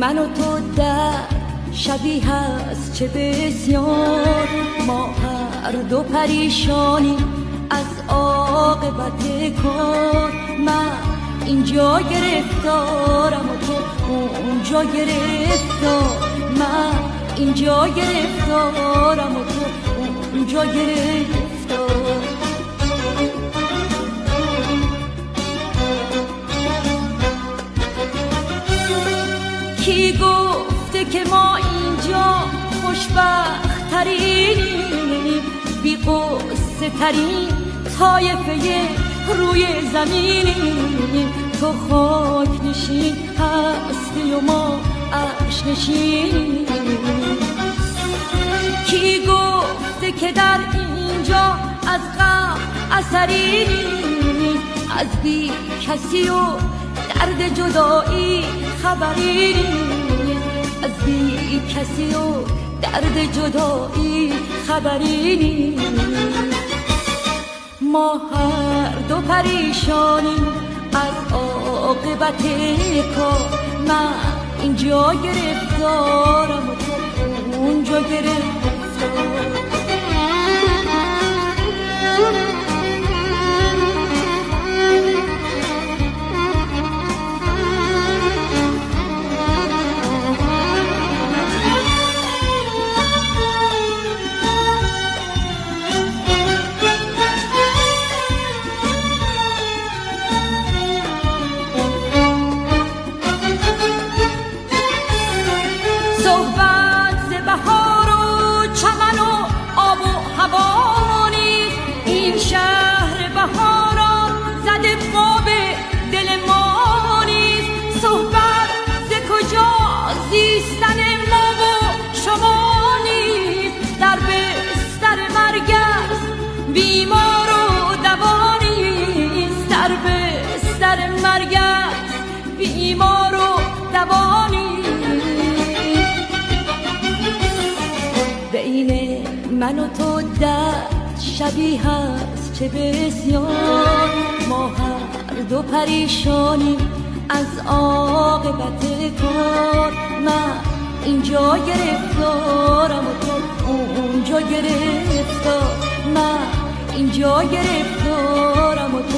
من و تو در شبیه هست چه بسیار، ما هر دو پریشانی از عاقبت کار. من اینجا گرفتارم و تو اونجا گرفتار، من اینجا گرفتارم و تو اونجا گرفتار. کی گفته که ما اینجا خوشبخت ترینیم، بی قصه ترین طایفه روی زمینیم. تو خاک نشین هستی و ما عرش نشینیم. کی گفته که در اینجا از غم اثری نیست، از بی کسی و درد جدایی خبری نیست، از بی کسی و درد جدایی خبری نیست. ما هر دو پریشانیم از عاقبت کار، من اینجا گرفتارم و تو اونجا گرفتار. صحبت ز بهار و چمن و آب و هوا نیست، این شهر بهاران زده پا به دل ما نیست. صحبت ز کجا زیستن ما و شما نیست، در بستر مرگ است بیمار و دوا نیست، در بستر مرگ است بیمار و دوا نیست. بین من و تو درد شبیه هست چه بسیار، ما هر دو پریشانیم از عاقبت کار. من اینجا گرفتارم و تو اونجا گرفتار، من اینجا گرفتارم و تو